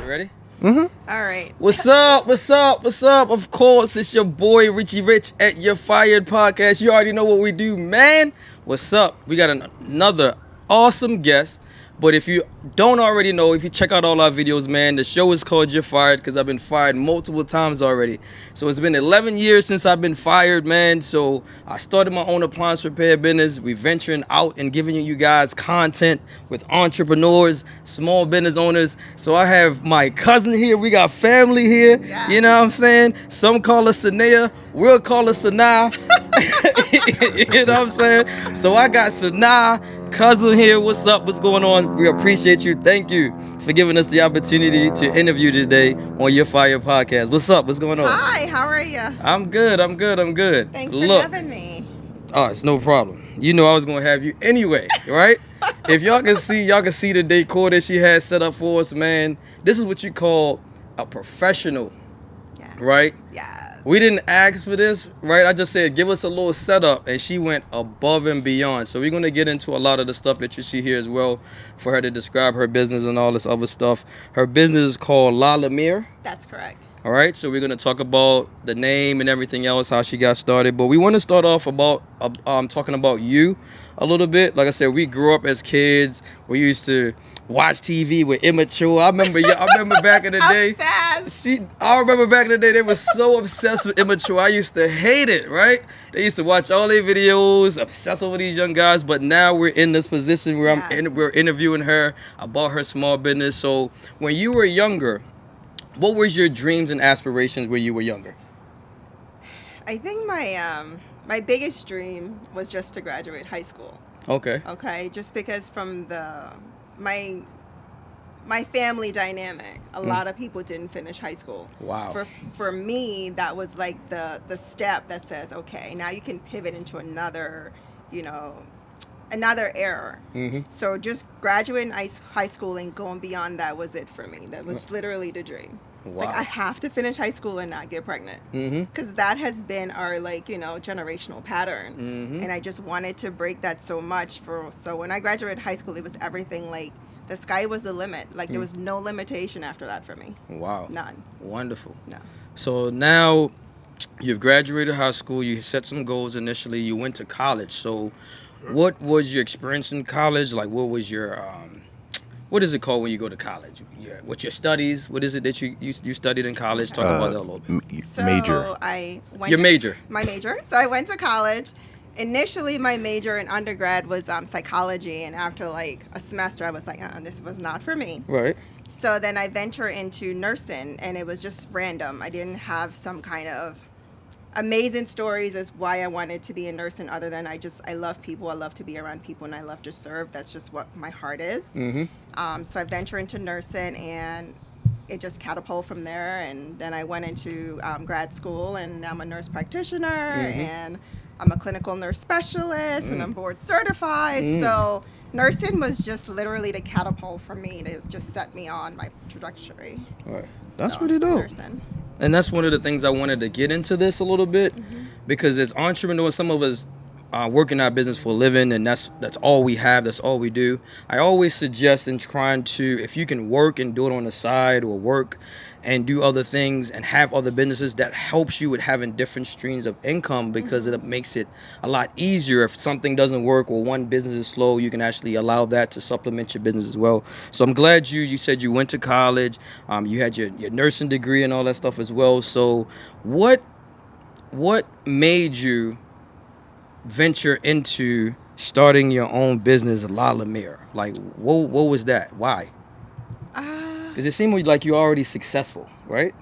Ready? Mm-hmm. All right. What's up? What's up? What's up? Of course, it's your boy Richie Rich at Your Fired Podcast. You already know what we do, man. What's up? We got another awesome guest. But if you don't already know, if you check out all our videos, man, the show is called You're Fired because I've been fired multiple times already. So it's been 11 years since I've been fired, man. So I started my own appliance repair business. We venturing out and giving you guys content with entrepreneurs, small business owners. So I have my cousin here. We got family here. Yeah. You know what I'm saying? Some call us Sannia. We'll call her Sanaa. You know what I'm saying? So I got Sanaa, cousin here. What's up? What's going on? We appreciate you. Thank you for giving us the opportunity to interview today on Your Fire Podcast. What's up? What's going on? Hi, how are you? I'm good. Thanks for having me. Oh, it's no problem. You know I was gonna have you anyway, right? If y'all can see the decor that she has set up for us, man. This is what you call a professional, Yeah. right? Yeah. We didn't ask for this, right? I just said, give us a little setup, and she went above and beyond. So we're going to get into a lot of the stuff that you see here as well for her to describe her business and all this other stuff. Her business is called Lumiere. That's correct. All right, so we're going to talk about the name and everything else, how she got started. But we want to start off about talking about you a little bit. Like I said, we grew up as kids. We used to watch TV with Immature. I remember back in the day. I remember back in the day they were so obsessed with Immature. I used to hate it, right? They used to watch all their videos, obsess over these young guys. But now we're in this position where we're interviewing her about her small business. So when you were younger, what was your dreams and aspirations when you were younger? I think my biggest dream was just to graduate high school. Okay. Okay, just because from my family dynamic, a lot of people didn't finish high school. Wow. For me, that was like the step that says, okay, now you can pivot into another era. Mm-hmm. So just graduating high school and going beyond that was it for me. That was literally the dream. Wow. Like I have to finish high school and not get pregnant. Mm-hmm. Because that has been our generational pattern. Mm-hmm. And I just wanted to break that so much. So when I graduated high school, it was everything like the sky was the limit. Like there was no limitation after that for me. Wow. None. Wonderful. No. So now you've graduated high school, you set some goals initially, you went to college. So what was your experience in college? Like what was your what is it called when you go to college? What's your studies? What is it that you studied in college? Talk about that a little bit. So major. I went Your major. My major. So I went to college. Initially, my major in undergrad was psychology, and after like a semester, I was like, this was not for me. Right. So then I ventured into nursing, and it was just random. I didn't have some kind of amazing stories as why I wanted to be a nurse, and other than I love people. I love to be around people, and I love to serve. That's just what my heart is. Mm-hmm. So I ventured into nursing, and it just catapulted from there. And then I went into grad school, and I'm a nurse practitioner, and I'm a clinical nurse specialist, and I'm board certified. So nursing was just literally the catapult for me to just set me on my trajectory. Right. That's pretty dope. Nursing. And that's one of the things I wanted to get into this a little bit, because as entrepreneurs, some of us work in our business for a living, and that's all we have, that's all we do. I always suggest in trying to, if you can work and do it on the side, or work and do other things and have other businesses, that helps you with having different streams of income, because it makes it a lot easier. If something doesn't work or one business is slow, you can actually allow that to supplement your business as well. So I'm glad you said you went to college, you had your nursing degree and all that stuff as well. So what made you venture into starting your own business, Lumiere? Like what was that? Why? Because it seemed like you're already successful, right?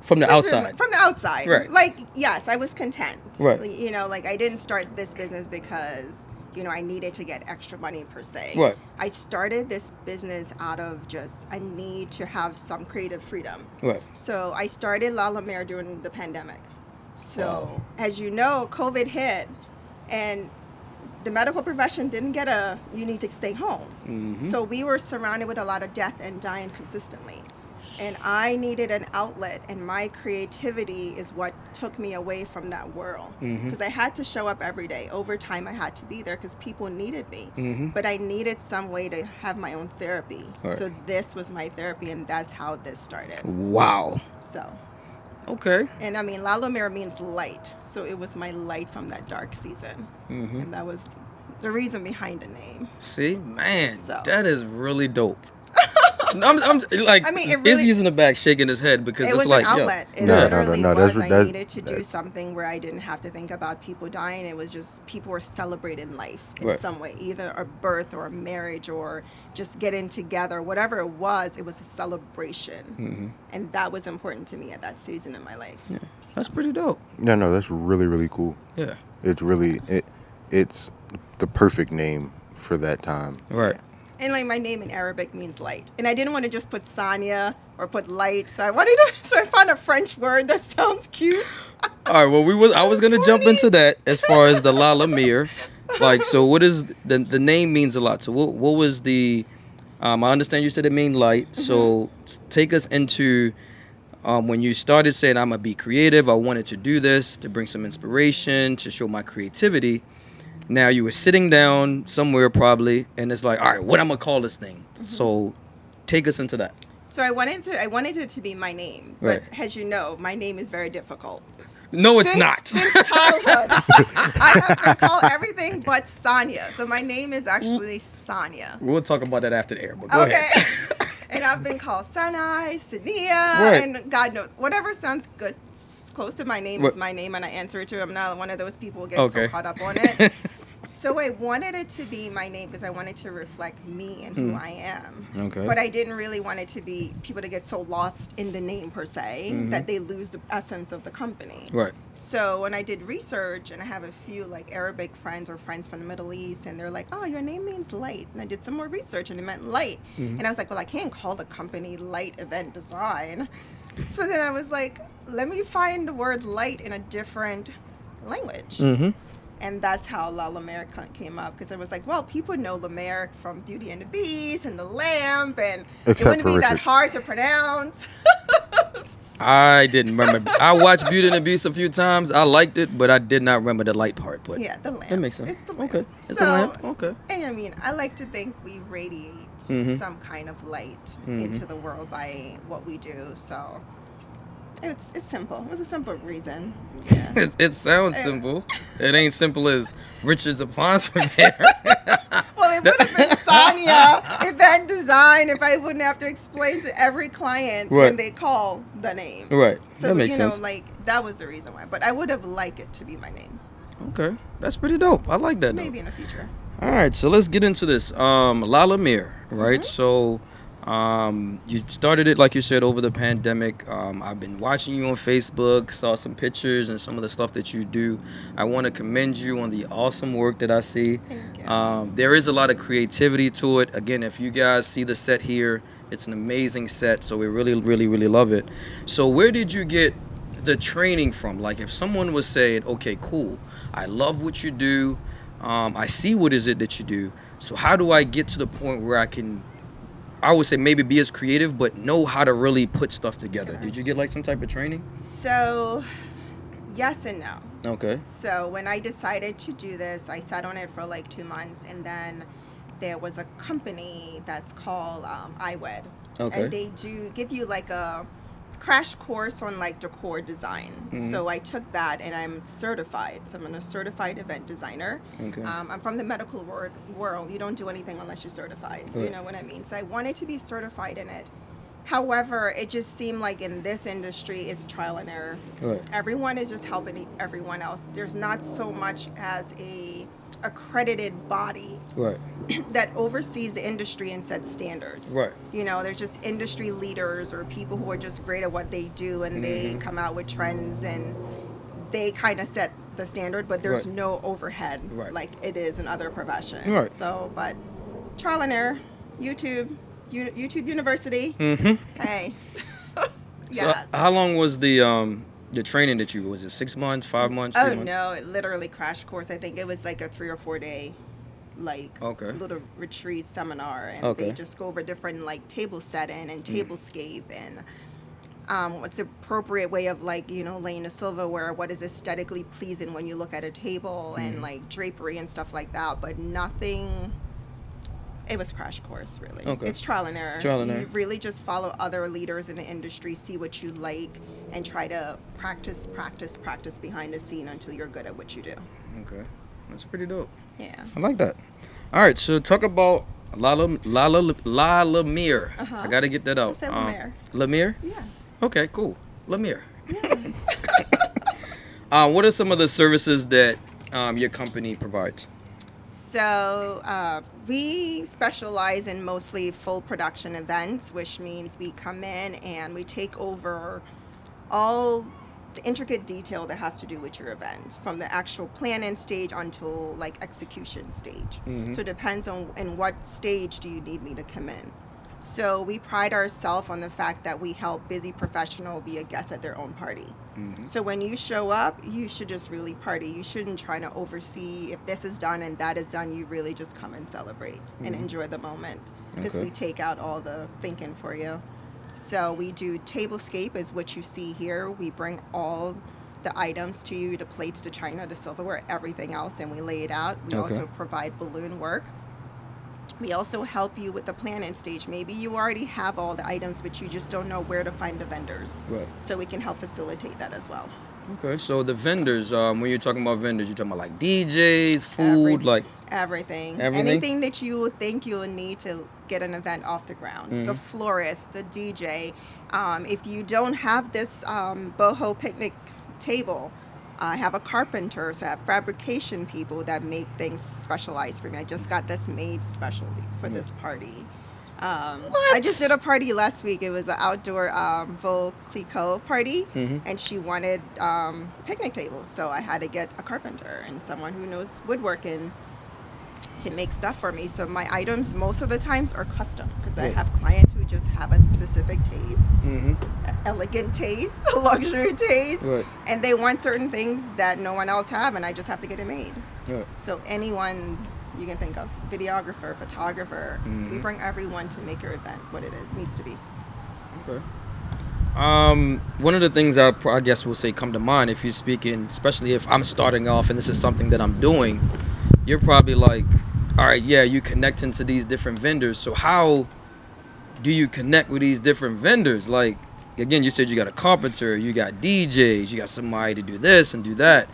From the outside. From the outside. Right. Like, yes, I was content. Right. Like I didn't start this business because, I needed to get extra money per se. Right. I started this business out of just a need to have some creative freedom. Right. So I started Lumiere during the pandemic. So, Wow. as you know, COVID hit, and the medical profession didn't get you need to stay home. Mm-hmm. So we were surrounded with a lot of death and dying consistently. And I needed an outlet, and my creativity is what took me away from that world. Because I had to show up every day. Over time, I had to be there because people needed me. But I needed some way to have my own therapy. Right. So this was my therapy, and that's how this started. Wow. So, Okay. and I mean, La Lumiere means light. So it was my light from that dark season. And that was the reason behind the name. See, man, So. that is really dope. I'm like, I mean, it really- Izzy's in the back shaking his head because It it's was like, an yo, outlet. It No, literally that's- was. I that's- needed to do something where I didn't have to think about people dying. It was just people were celebrating life in Right. some way, either a birth or a marriage or just getting together. Whatever it was a celebration. And that was important to me at that season in my life. yeah, that's pretty dope. No, that's really, really cool. Yeah. It's really it's the perfect name for that time. Right. And like my name in Arabic means light. And I didn't want to just put Sannia or put light. So I found a French word that sounds cute. All right. Well, I was gonna jump into that as far as the La Lumiere. Like, so what is the name means a lot. So what was the? I understand you said it mean light. So take us into when you started saying I'm gonna be creative. I wanted to do this to bring some inspiration to show my creativity. Now you were sitting down somewhere probably, and it's like, all right, what I'm gonna call this thing. So take us into that. So I wanted it to be my name. But Right. as you know, my name is very difficult. No, it's not. Since childhood, I have been called everything but Sannia. So my name is actually Sannia. We'll talk about that after the air, but go Okay. ahead. And I've been called Sanai, Sannia, Right. and God knows, whatever sounds good, close to my name Right. is my name, and I answer it to. I'm not one of those people who get Okay. so caught up on it. So I wanted it to be my name because I wanted to reflect me and who I am. Okay. But I didn't really want it to be people to get so lost in the name per se that they lose the essence of the company. Right. So when I did research, and I have a few like Arabic friends or friends from the Middle East, and they're like, "Oh, your name means light." And I did some more research, and it meant light. And I was like, "Well, I can't call the company Light Event Design." So then I was like, "Let me find the word light in a different language." Mm-hmm. And that's how La Lumiere came up, because I was like, well, people know Lumiere from Beauty and the Beast and the lamp, and it Except wouldn't for be that Richard. hard to pronounce. I didn't remember. I watched Beauty and the Beast a few times. I liked it, but I did not remember the light part. But Yeah, the lamp. that makes sense. It's the lamp. Okay. It's So, the lamp. Okay. And I mean, I like to think we radiate Mhm. some kind of light Mhm. into the world by what we do. So it's simple. It was a simple reason. Yeah. It sounds simple. It ain't simple as Richard's appliance repair. Well, it would have been Sannia Event Design if I wouldn't have to explain to every client Right. when they call the name. Right. So, that makes you know, sense. like, that was the reason why. But I would have liked it to be my name. Okay. That's pretty dope. I like that. Maybe in the future. All right. So let's get into this. La Lumiere, right? Mhm. So you started it, like you said, over the pandemic. I've been watching you on Facebook, saw some pictures and some of the stuff that you do. I want to commend you on the awesome work that I see. Thank you. There is a lot of creativity to it. Again, if you guys see the set here, it's an amazing set. So we really, really, really love it. So where did you get the training from? Like if someone was saying, okay, cool, I love what you do. I see what is it that you do. So how do I get to the point where I would say maybe be as creative, but know how to really put stuff together? Sure. Did you get like some type of training? So, yes and no. Okay. So when I decided to do this, I sat on it for like 2 months, and then there was a company that's called iWed. Okay. And they do give you like a crash course on like decor design. Mhm. So I took that, and I'm certified. So I'm a certified event designer. Okay. I'm from the medical world. You don't do anything unless you're certified. You Right. know what I mean? So I wanted to be certified in it. However, it just seemed like in this industry it's trial and error. Right. Everyone is just helping everyone else. There's not so much as a accredited body Right. that oversees the industry and sets standards. Right. You know, there's just industry leaders or people who are just great at what they do, and they come out with trends and they kind of set the standard, but there's Right. no overhead Right. like it is in other professions. Right. So, but trial and error, YouTube University. Mm-hmm. Hey. So Yes. how long was the training that you, was it 6 months, 5 months, 3 Oh months? no, it literally crash course. I think it was like a 3 or 4 day like Okay. little retreat seminar, and Okay. they just go over different like table setting and tablescape and what's the appropriate way of like laying the silverware, what is aesthetically pleasing when you look at a table, and like drapery and stuff like that, but nothing. It was crash course, really. Okay. It's trial and error. Trial and You error. really just follow other leaders in the industry, see what you like, and try to practice behind the scene until you're good at what you do. Okay. That's pretty dope. Yeah. I like that. All right, so talk about Lumiere. Uh-huh. I got to get that out. Just say Lumiere. Lumiere? Yeah. Okay, cool. Lumiere. What are some of the services that your company provides? So we specialize in mostly full production events, which means we come in and we take over all the intricate detail that has to do with your event, from the actual planning stage until like execution stage. So it depends on in what stage do you need me to come in. So we pride ourselves on the fact that we help busy professional be a guest at their own party. So when you show up, you should just really party. You shouldn't try to oversee if this is done and that is done. You really just come and celebrate and enjoy the moment, because Okay. we take out all the thinking for you. So we do tablescape, is what you see here. We bring all the items to you, the plates, the china, the silverware, everything else, and we lay it out. We Okay. also provide balloon work. We also help you with the planning stage. Maybe you already have all the items, but you just don't know where to find the vendors. Right. So we can help facilitate that as well. Okay, so the vendors, when you're talking about vendors, you're talking about like DJs, food, Every- like Everything. Everything? Anything that you would think you would need to get an event off the ground. The florist, the DJ. If you don't have this boho picnic table, I have a carpenter, so I have fabrication people that make things specialized for me. I just got this made specially for this party. I just did a party last week. It was an outdoor Vol Clicquot party, and she wanted picnic tables, so I had to get a carpenter and someone who knows woodworking to make stuff for me. So my items most of the times are custom, because I Right. have clients who just have a specific taste, elegant taste, a luxury taste, Right. and they want certain things that no one else have, and I just have to get it made. Right. So anyone you can think of, videographer, photographer, we bring everyone to make your event what it needs to be. Okay. One of the things I guess will say come to mind if you're speaking, especially if I'm starting off and this is something that I'm doing, you're probably like, all right, yeah, you connecting to these different vendors. So how do you connect with these different vendors? Like, again, you said you got a carpenter, you got DJs, you got somebody to do this and do that.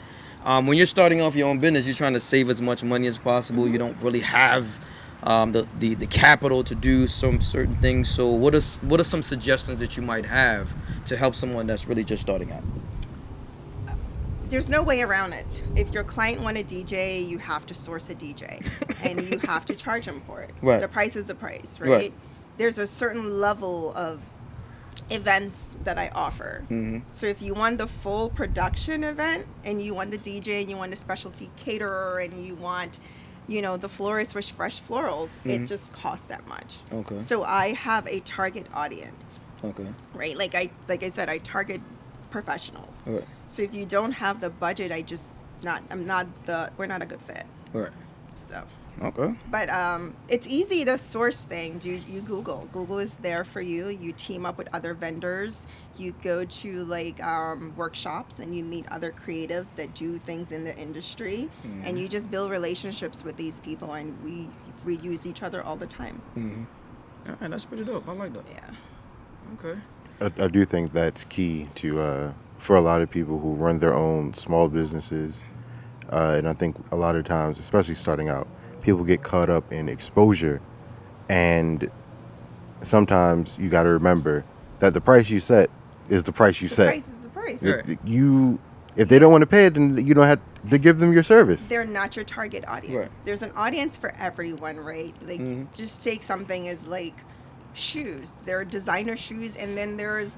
When you're starting off your own business, you're trying to save as much money as possible. You don't really have the capital to do some certain things. So what are some suggestions that you might have to help someone that's really just starting out? There's no way around it. If your client want a DJ, you have to source a DJ, and you have to charge them for it. Right. The price is the price, right? Right. There's a certain level of events that I offer. So if you want the full production event, and you want the DJ, and you want the specialty caterer, and you want, the florist with fresh florals, it just costs that much. Okay. So I have a target audience, Okay. right? Like I said, I target professionals. All right. So if you don't have the budget, we're not a good fit. All right. So, Okay. but it's easy to source things. You Google. Google is there for you. You team up with other vendors. You go to like workshops, and you meet other creatives that do things in the industry, and you just build relationships with these people, and we use each other all the time. All right, that's pretty dope. I like that. Yeah. Okay. I do think that's key to for a lot of people who run their own small businesses, and I think a lot of times, especially starting out, people get caught up in exposure, and sometimes you got to remember that the price you set is the price you The set. price is the price. Right. If they don't want to pay it, then you don't have to give them your service. They're not your target audience. Right. There's an audience for everyone, right? Like, just take something as like shoes. There are designer shoes, and then there's,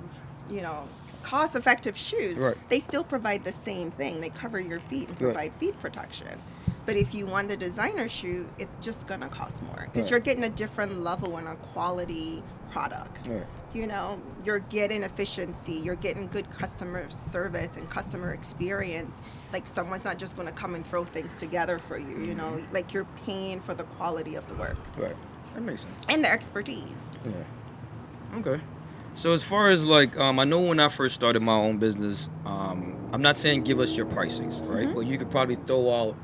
cost-effective shoes. Right. They still provide the same thing. They cover your feet and Right. provide feet protection. But if you want the designer shoot, it's just gonna cost more because Right. you're getting a different level and a quality product. Right. You know, you're getting efficiency, you're getting good customer service and customer experience. Like someone's not just gonna come and throw things together for you. You know, like you're paying for the quality of the work Right. That makes sense. and the expertise. Yeah. Okay. So as far as like, I know when I first started my own business, I'm not saying give us your pricings, right? But you could probably throw out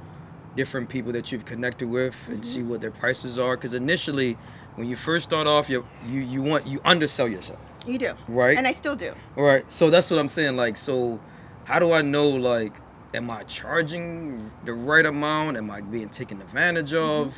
different people that you've connected with and see what their prices are. Because initially, when you first start off, you undersell yourself, You do, right? and I still do. All right. So that's what I'm saying. Like, so how do I know? Like, am I charging the right amount? Am I being taken advantage of?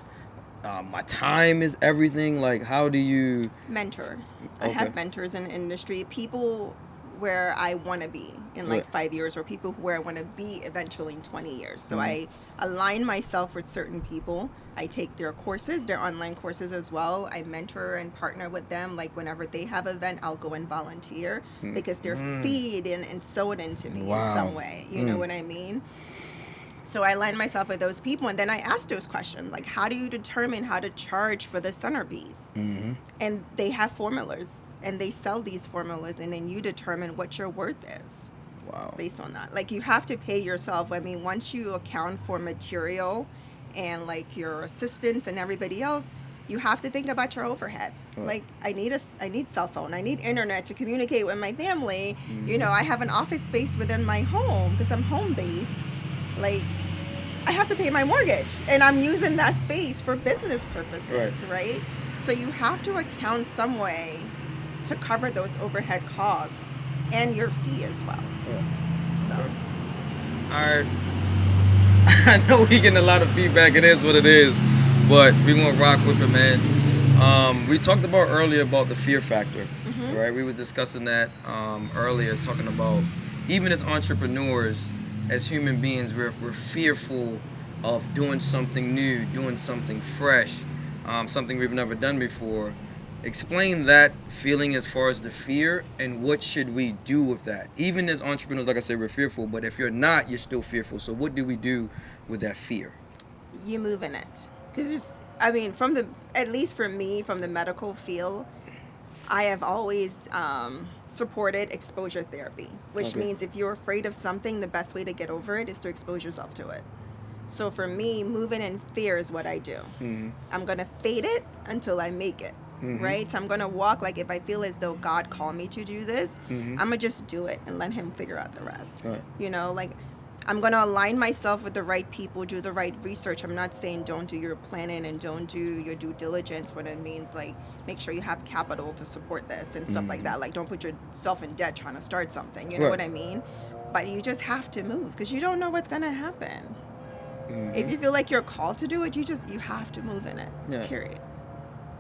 My time is everything. Like, how do you? Mentor. I Okay. have mentors in the industry, people where I want to be in like Right. 5 years, or people where I want to be eventually in 20 years. So Mhm. I align myself with certain people. I take their courses, their online courses as well. I mentor and partner with them. Like whenever they have an event, I'll go and volunteer because they're feeding and sewing into me in Wow. some way. You know what I mean? So I align myself with those people, and then I ask those questions, like, how do you determine how to charge for the centerpiece? Mm-hmm. And they have formulas, and they sell these formulas, and then you determine what your worth is Wow. based on that. Like, you have to pay yourself. I mean, once you account for material and like your assistants and everybody else, you have to think about your overhead. Right. Like, I need cell phone, I need internet to communicate with my family. You know, I have an office space within my home because I'm home based. Like, I have to pay my mortgage, and I'm using that space for business purposes, right? So you have to account some way to cover those overhead costs and your fee as well. Yeah. So All right. I know we getting a lot of feedback. It is what it is, but we gonna rock with it, man. We talked about earlier about the fear factor, right? We was discussing that earlier, talking about even as entrepreneurs, as human beings, we're fearful of doing something new, doing something fresh, something we've never done before. Explain that feeling as far as the fear and what should we do with that. Even as entrepreneurs, like I said, we're fearful, but if you're not, you're still fearful. So what do we do with that fear? you move in it, because I mean, at least for me, from the medical field, I have always supported exposure therapy, which Okay. means if you're afraid of something, the best way to get over it is to expose yourself to it. So for me, moving in fear is what I do. Mm-hmm. I'm going to fade it until I make it, right? So I'm going to walk like if I feel as though God called me to do this, I'm going to just do it and let him figure out the rest. Right. You know, like I'm going to align myself with the right people, do the right research. I'm not saying don't do your planning and don't do your due diligence when it means like make sure you have capital to support this and stuff like that. Like don't put yourself in debt trying to start something. You know Right. what I mean? But you just have to move because you don't know what's going to happen. If you feel like you're called to do it, you have to move in it. Yeah. Period.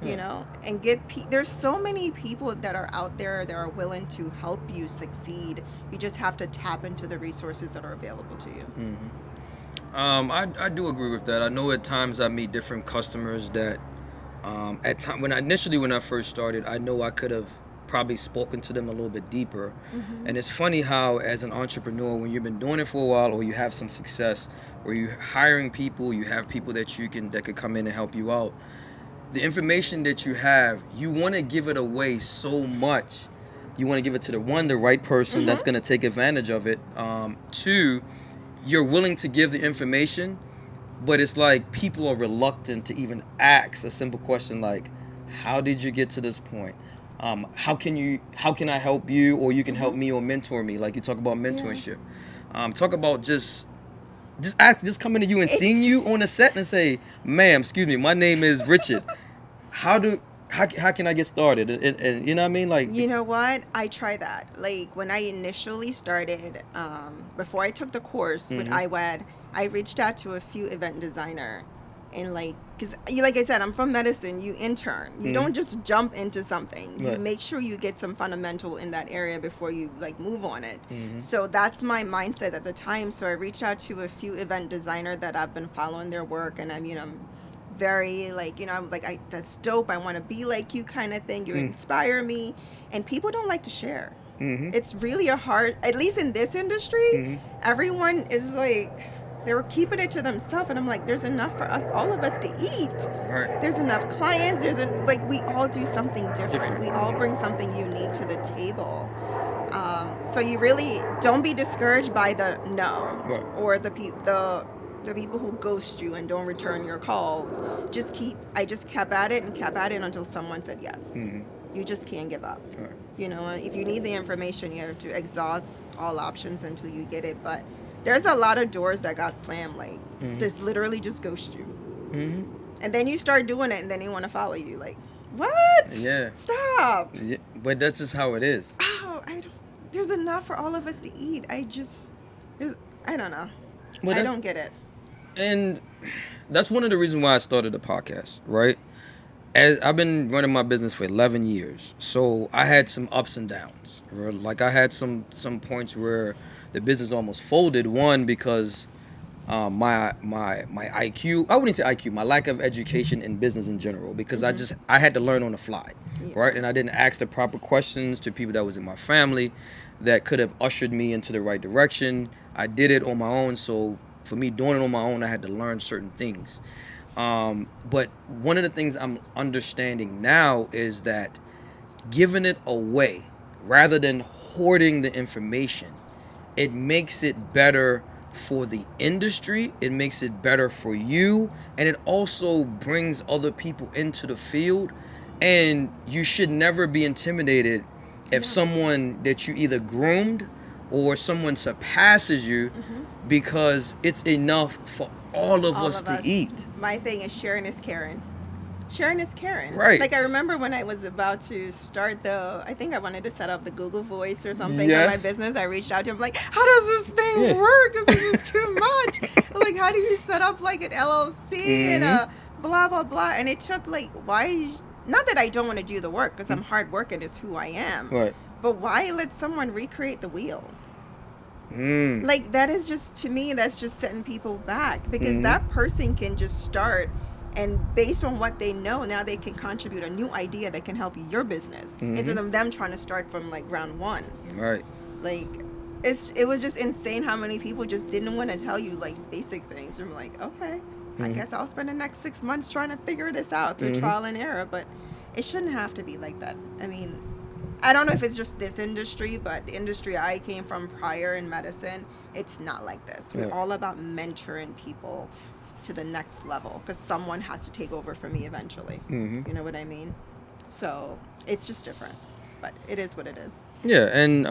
Yeah. You know, and there's so many people that are out there that are willing to help you succeed. You just have to tap into the resources that are available to you. I do agree with that. I know at times I meet different customers that when I first started, I know I could have probably spoken to them a little bit deeper. And it's funny how as an entrepreneur, when you've been doing it for a while or you have some success or you're hiring people, you have people that could come in and help you out. The information that you have, you want to give it away so much. You want to give it to the right person that's going to take advantage of it. Two, you're willing to give the information, but it's like people are reluctant to even ask a simple question like, how did you get to this point? How can I help you, or you can help me or mentor me? Like you talk about mentorship. Talk about just coming to you and seeing you on a set and say, ma'am, excuse me, my name is Richard. How can I get started? And you know what I mean? Like, You know what? I try that. Like when I initially started, before I took the course with IWAD, I reached out to a few event designer, and because like I said, I'm from medicine. You intern. You don't just jump into something. You Right. make sure you get some fundamental in that area before you move on it. So that's my mindset at the time. So I reached out to a few event designer that I've been following their work, and I'm very that's dope. I want to be like you, kind of thing. You inspire me, and people don't like to share. It's really at least in this industry, everyone is like, They were keeping it to themselves, and I'm like, there's enough for us, all of us, to eat. Right. There's enough clients. Like, we all do something different. Different. We all bring something unique to the table. So you really don't be discouraged by the no, Right. or the people who ghost you and don't return your calls. I just kept at it and kept at it until someone said yes. You just can't give up. Right. You know, if you need the information, you have to exhaust all options until you get it. But there's a lot of doors that got slammed, like, just literally just ghost you. And then you start doing it, and then they want to follow you. Like, what? Yeah. Stop. Yeah, but that's just how it is. Oh, there's enough for all of us to eat. I don't know. Well, I don't get it. And that's one of the reasons why I started the podcast, right? As I've been running my business for 11 years, so I had some ups and downs. Right? Like, I had some points where the business almost folded. One, because my IQ, I wouldn't say IQ, my lack of education in business in general, because I had to learn on the fly, right? And I didn't ask the proper questions to people that was in my family that could have ushered me into the right direction. I did it on my own, so for me doing it on my own, I had to learn certain things. But one of the things I'm understanding now is that giving it away rather than hoarding the information, it makes it better for the industry, it makes it better for you, and it also brings other people into the field. And you should never be intimidated if someone that you either groomed or someone surpasses you, because it's enough for all of us to eat. My thing is sharing is caring. Sharing is caring. Right. Like, I remember when I was about to start I think I wanted to set up the Google Voice or something Yes. for my business. I reached out to him, like, how does this thing work? This is just too much. Like, how do you set up, like, an LLC and a blah, blah, blah? And it took, like, why? Not that I don't want to do the work, because I'm hard working is who I am. Right. But why let someone recreate the wheel? Mm. Like, that is just, to me, that's just setting people back, because that person can just start, and based on what they know, now they can contribute a new idea that can help your business instead of them trying to start from, like, ground one. Right. Like, it was just insane how many people just didn't want to tell you, like, basic things. I'm like, okay, I guess I'll spend the next 6 months trying to figure this out through trial and error. But it shouldn't have to be like that. I mean, I don't know if it's just this industry, but the industry I came from prior in medicine, it's not like this. We're all about mentoring people to the next level, because someone has to take over for me eventually. You know what I mean? So it's just different, but it is what it is. Yeah, and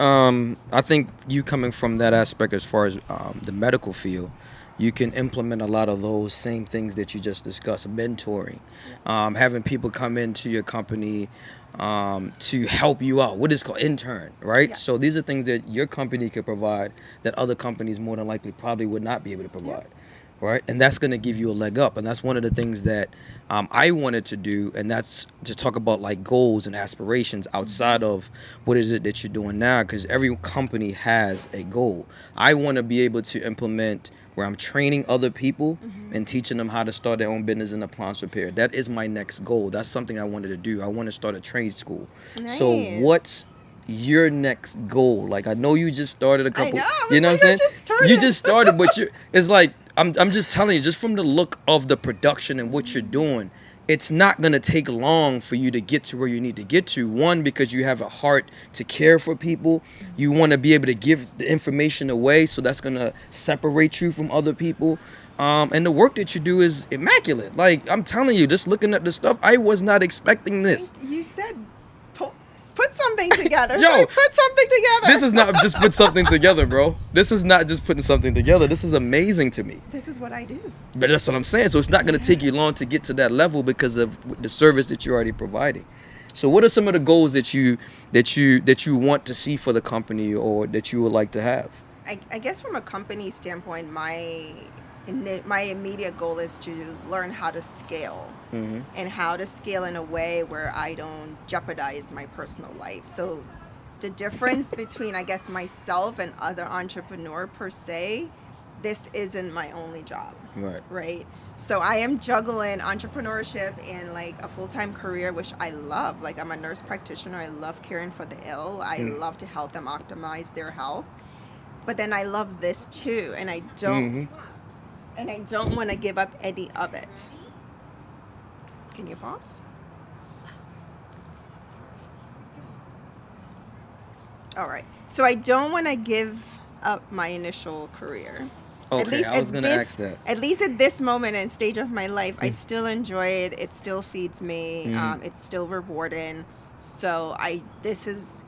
I think you coming from that aspect as far as the medical field, you can implement a lot of those same things that you just discussed, mentoring, having people come into your company to help you out, what is called intern, right? So these are things that your company could provide that other companies more than likely probably would not be able to provide. Right, and that's going to give you a leg up, and that's one of the things that I wanted to do, and that's to talk about, like, goals and aspirations outside of what is it that you're doing now, because every company has a goal. I want to be able to implement where I'm training other people and teaching them how to start their own business in appliance repair. That is my next goal. That's something I wanted to do. I want to start a trade school. Nice. So what's your next goal? Like, I know you just started a couple. You know what I'm saying? You just started, but it's like, I'm just telling you, just from the look of the production and what you're doing, it's not going to take long for you to get to where you need to get to. One, because you have a heart to care for people. You want to be able to give the information away, so that's going to separate you from other people. And the work that you do is immaculate. Like, I'm telling you, just looking at the stuff, I was not expecting this. You said put something together. Yo, put something together. This is not just put something together, bro. This is not just putting something together. This is amazing to me. This is what I do. But that's what I'm saying. So it's not going to take you long to get to that level because of the service that you're already providing. So what are some of the goals that you want to see for the company, or that you would like to have? I guess from a company standpoint, my immediate goal is to learn how to scale, and how to scale in a way where I don't jeopardize my personal life. So the difference between, I guess, myself and other entrepreneur per se, this isn't my only job. Right? So I am juggling entrepreneurship and, like, a full-time career, which I love. Like, I'm a nurse practitioner. I love caring for the ill. I love to help them optimize their health. But then I love this too, and I don't and I don't want to give up any of it. Can you pause? All right. So I don't want to give up my initial career. Okay, I was gonna ask that. At least at this moment and stage of my life, I still enjoy it. It still feeds me. It's still rewarding. So this is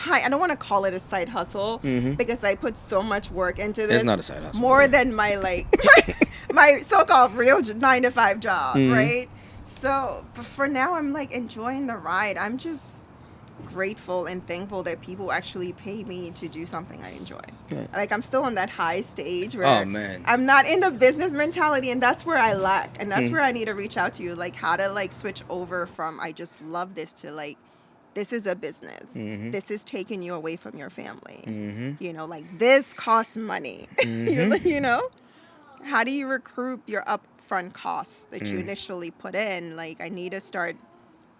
I don't want to call it a side hustle because I put so much work into this. It's not a side hustle. More than my my so-called real 9-to-5 job, right? So for now, I'm like enjoying the ride. I'm just grateful and thankful that people actually pay me to do something I enjoy. Right. Like I'm still on that high stage where Oh, man. I'm not in the business mentality, and that's where I lack, and that's where I need to reach out to you, like how to like switch over from I just love this to like this is a business. This is taking you away from your family. You know, like this costs money. You know, how do you recoup your upfront costs that you initially put in? Like I need to start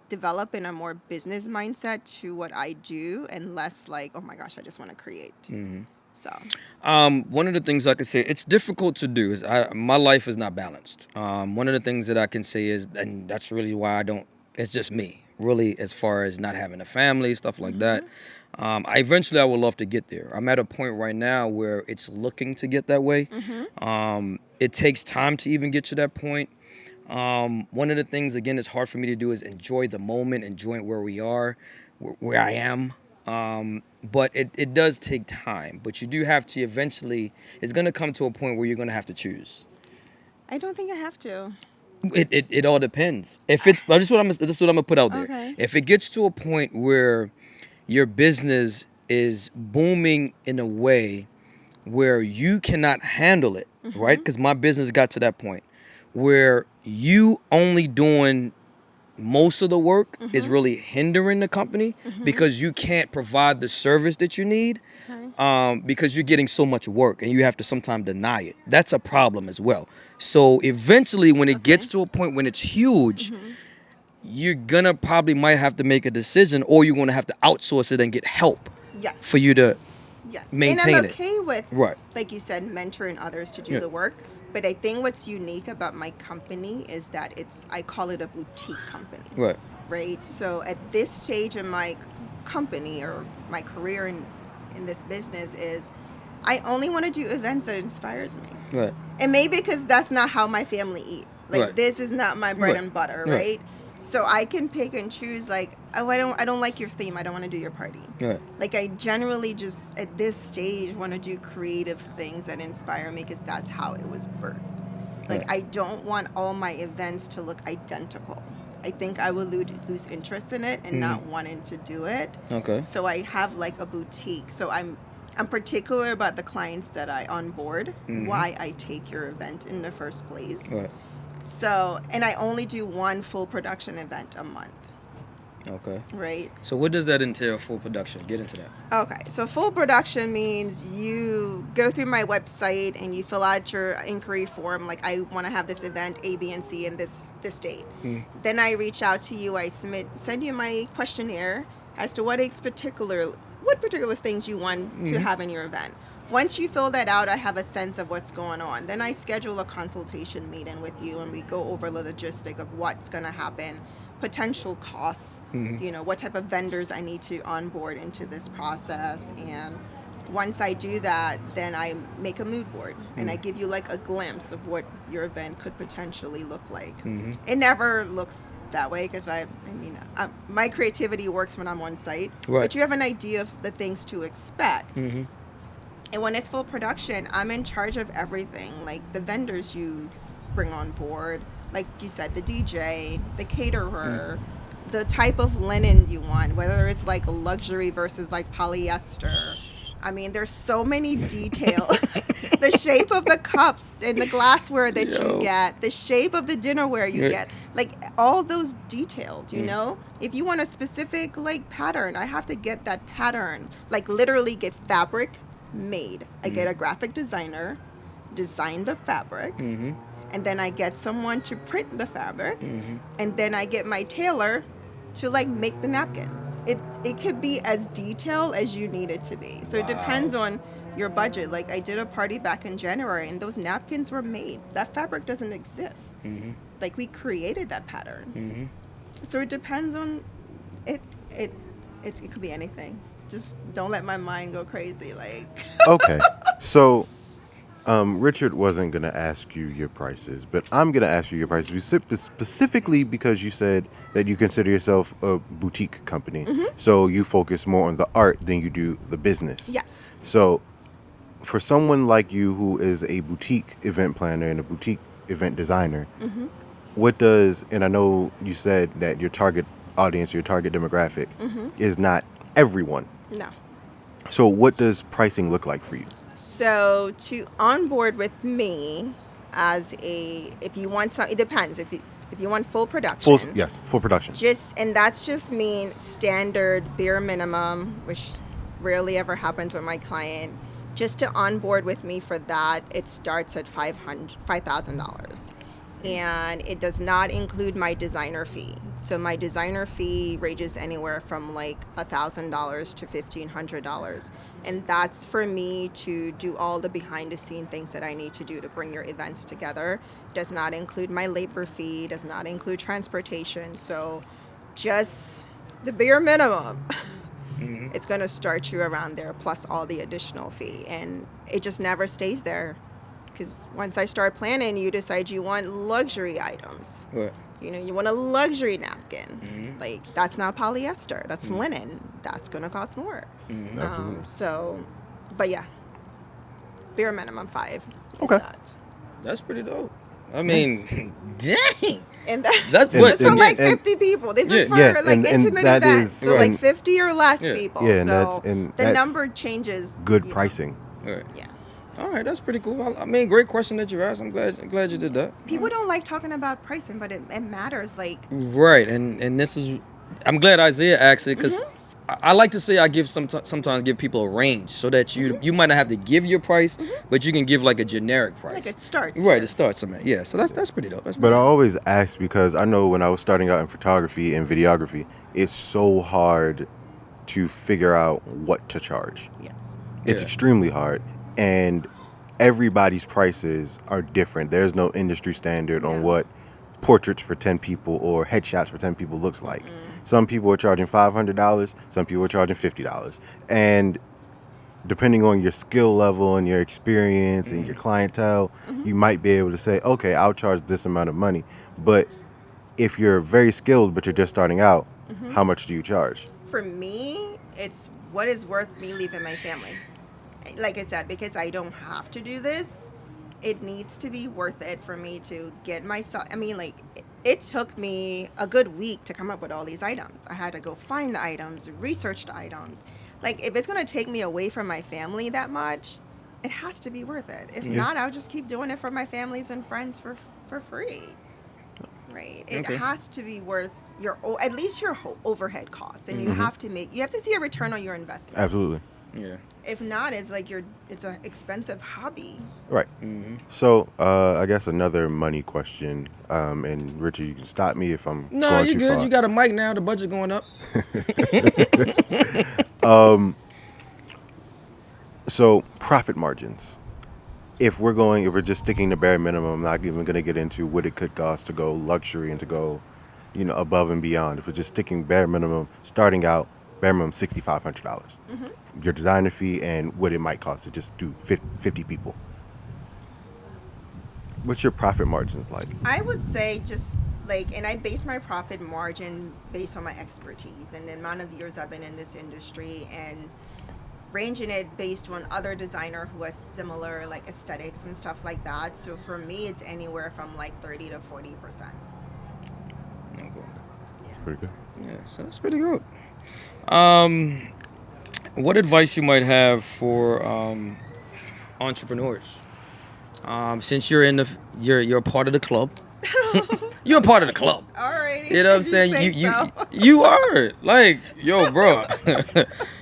developing a more business mindset to what I do and less like, oh my gosh, I just want to create. So one of the things I could say, it's difficult to do is my life is not balanced. One of the things that I can say is, and that's really why I don't, it's just me really, as far as not having a family, stuff like that. Eventually I would love to get there. I'm at a point right now where it's looking to get that way. It takes time to even get to that point. One of the things, again, it's hard for me to do is enjoy the moment, enjoy where we are, where I am. But it does take time. But you do have to eventually, it's going to come to a point where you're going to have to choose. I don't think I have to. It all depends. This is what I'm going to put out there. Okay. If it gets to a point where your business is booming in a way where you cannot handle it, right? Because my business got to that point where you only doing most of the work is really hindering the company because you can't provide the service that you need because you're getting so much work and you have to sometimes deny it. That's a problem as well. So eventually when it gets to a point when it's huge, you're gonna probably might have to make a decision, or you're gonna have to outsource it and get help for you to maintain it. And I'm okay with, right, like you said, mentoring others to do the work. But I think what's unique about my company is that I call it a boutique company. right. Right. So at this stage in my company or my career in this business is I only want to do events that inspires me. Right. And maybe because that's not how my family eat. Like Right. this is not my bread Right. and butter, Right. right? So I can pick and choose like, oh, I don't like your theme. I don't want to do your party. Right. Like I generally just at this stage want to do creative things that inspire me because that's how it was birthed. Like Right. I don't want all my events to look identical. I think I will lose interest in it and not wanting to do it. Okay. So I have like a boutique. So I'm particular about the clients that I onboard, why I take your event in the first place. Right. So, and I only do one full production event a month, Okay. right? So what does that entail, full production? Get into that. Okay, so full production means you go through my website and you fill out your inquiry form, like I want to have this event A, B, and C in this date. Then I reach out to you, send you my questionnaire as to what particular things you want to have in your event. Once you fill that out, I have a sense of what's going on. Then I schedule a consultation meeting with you and we go over the logistic of what's going to happen, potential costs, what type of vendors I need to onboard into this process. And once I do that, then I make a mood board and I give you like a glimpse of what your event could potentially look like. It never looks that way because my creativity works when I'm on site, Right. but you have an idea of the things to expect. And when it's full production, I'm in charge of everything, like the vendors you bring on board, like you said, the DJ, the caterer, the type of linen you want, whether it's like luxury versus like polyester. I mean, there's so many details. The shape of the cups and the glassware that you get, the shape of the dinnerware you get, like all those detailed, you know? If you want a specific like pattern, I have to get that pattern, like literally get fabric made. I get a graphic designer, design the fabric, and then I get someone to print the fabric, and then I get my tailor to like make the napkins. It could be as detailed as you need it to be. So it depends on your budget. Like I did a party back in January, and those napkins were made. That fabric doesn't exist. Like we created that pattern. So it depends on it. It could be anything. Just don't let my mind go crazy. Like Okay. So, Richard wasn't going to ask you your prices, but I'm going to ask you your prices specifically because you said that you consider yourself a boutique company. So you focus more on the art than you do the business. yes. So for someone like you who is a boutique event planner and a boutique event designer, what does, and I know you said that your target audience, your target demographic is not everyone. No. So what does pricing look like for you? So to onboard with me as if you want some, it depends. If you want full production, Full production. and that's just mean standard bare minimum, which rarely ever happens with my client. Just to onboard with me for that, it starts at $5,000. And it does not include my designer fee. So my designer fee ranges anywhere from like $1,000 to $1,500. And that's for me to do all the behind the scene things that I need to do to bring your events together. Does not include my labor fee, does not include transportation. So just the bare minimum. It's going to start you around there plus all the additional fee. And it just never stays there. Because once I start planning, you decide you want luxury items. Right. You want a luxury napkin. Like, that's not polyester. That's linen. That's going to cost more. But yeah, bare minimum 5. Okay. That's pretty dope. I mean, dang. And That's this what. for like 50 people. This is for like and intimate that events. is- So and- like 50 or less people. Yeah, and so that's the number changes. good you know. pricing. Right. Yeah. All right, that's pretty cool. I mean, great question that you asked. I'm glad you did that. People don't like talking about pricing, but it matters. Like, Right, and this is, I'm glad Isaiah asked it because I like to say I give sometimes give people a range so that you might not have to give your price, but you can give like a generic price. it starts. Right, here. it starts somewhere. Yeah, so that's pretty dope. That's But pretty I always ask because I know when I was starting out in photography and videography, it's so hard to figure out what to charge. Yes. It's Yeah. extremely hard. And everybody's prices are different. There's no industry standard on what portraits for 10 people or headshots for 10 people looks like. Some people are charging $500, some people are charging $50. And depending on your skill level and your experience and your clientele, you might be able to say, okay, I'll charge this amount of money. But if you're very skilled but you're just starting out, how much do you charge? For me, it's what is worth me leaving my family. Like I said, because I don't have to do this, it needs to be worth it for me to get myself. I mean, like, it took me a good week to come up with all these items. I had to go find the items, research the items. Like, if it's going to take me away from my family that much, it has to be worth it. If not, I'll just keep doing it for my families and friends for free. Right? It Okay. has to be worth at least your overhead costs, and you have to see a return on your investment. Absolutely. Yeah. If not, it's like it's an expensive hobby. Right. So, I guess another money question, and Richard, you can stop me if I'm No, going you too good. far. You got a mic now. The budget going up. So, profit margins. If we're just sticking to bare minimum, I'm not even going to get into what it could cost to go luxury and to go, above and beyond. If we're just sticking bare minimum, starting out, bare minimum $6,500. Your designer fee and what it might cost to just do 50 people. What's your profit margins like? I would say just like, and I base my profit margin based on my expertise and the amount of years I've been in this industry, and ranging it based on other designer who has similar like aesthetics and stuff like that. So for me, it's anywhere from like 30 to 40%. Okay. Pretty good. Yeah, so that's pretty good. What advice you might have for entrepreneurs? Since you're you're a part of the club. You're a part of the club. Alrighty. You know what I'm saying? You are like, yo, bro.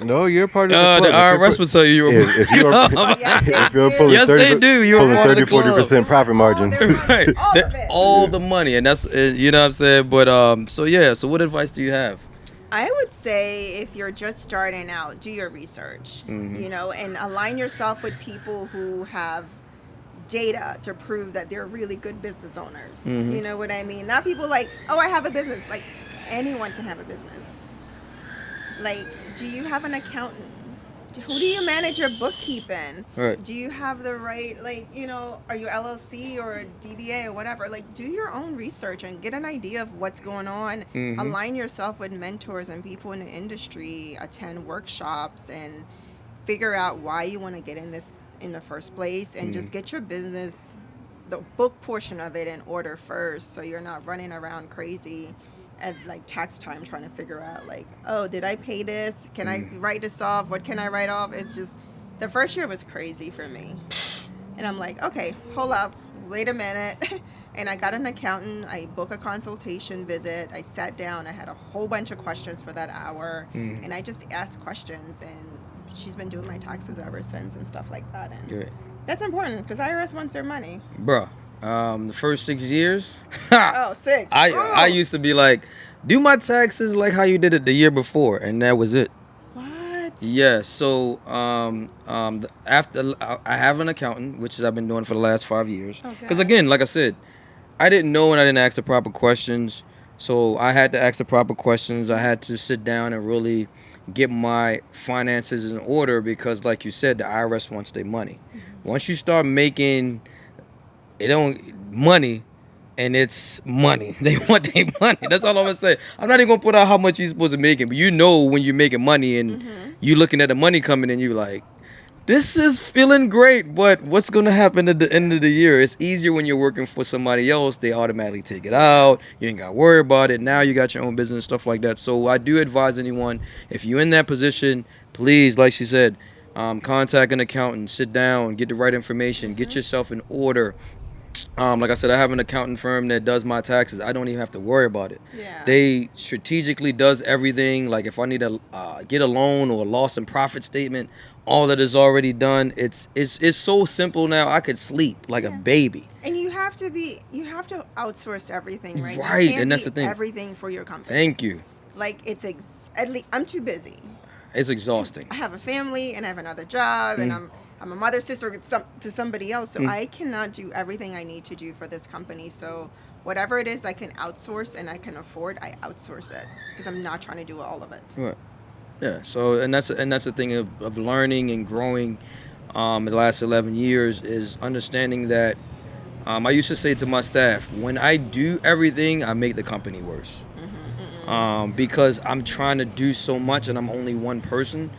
No, you're part of the club. The IRS would tell you you're If you're if you're pulling Yes, 30, they do. You're pulling part of the 30, club. 40% profit margins. Right. All of it. All the money, and that's you know what I'm saying. But so yeah. So what advice do you have I would say if you're just starting out, do your research, Mm-hmm. and align yourself with people who have data to prove that they're really good business owners. Mm-hmm. You know what I mean? Not people like, oh, I have a business. Like, anyone can have a business. Like, do you have an accountant? Who do you manage your bookkeeping? Right. Do you have the right, are you LLC or a DBA or whatever? Like, do your own research and get an idea of what's going on. Mm-hmm. Align yourself with mentors and people in the industry, attend workshops, and figure out why you want to get in this in the first place, and just get your business, the book portion of it, in order first, so you're not running around crazy at like tax time trying to figure out like, oh, did I pay this? Can I write this off? What can I write off? It's just, the first year was crazy for me. And I'm like, okay, hold up, wait a minute. And I got an accountant. I booked a consultation visit. I sat down. I had a whole bunch of questions for that hour. And I just asked questions, and she's been doing my taxes ever since and stuff like that. And Good. that's important because IRS wants their money. Bruh, the first 6 years, Oh, 6. I used to be like, do my taxes like how you did it the year before, and that was it. What? Yeah. So after I have an accountant, which is I've been doing for the last 5 years. Okay. Because again, like I said, I didn't know and I didn't ask the proper questions. So I had to ask the proper questions. I had to sit down and really get my finances in order because, like you said, the IRS wants their money. Once you start making money, and it's money, they want their money. That's all I'm gonna say. I'm not even gonna put out how much you're supposed to make it, but you know when you're making money and you looking at the money coming in, you're like, this is feeling great, but what's gonna happen at the end of the year? It's easier when you're working for somebody else. They automatically take it out. You ain't gotta worry about it. Now you got your own business, stuff like that. So I do advise anyone, if you're in that position, please, like she said, contact an accountant, sit down, get the right information, get yourself in order. Like I said, I have an accounting firm that does my taxes. I don't even have to worry about it. Yeah. They strategically does everything. Like if I need to get a loan or a loss and profit statement, all that is already done. It's so simple now. I could sleep like a baby. And you have to outsource everything, right? You Right, can't and that's be the thing. everything for your company. Thank you. Like at least I'm too busy. It's exhausting. I have a family and I have another job, and I'm a mother, sister to somebody else, so I cannot do everything I need to do for this company. So whatever it is I can outsource and I can afford, I outsource it because I'm not trying to do all of it. Right. Yeah. So and that's the thing of learning and growing. In the last 11 years is understanding that I used to say to my staff, when I do everything, I make the company worse. Because I'm trying to do so much and I'm only one person.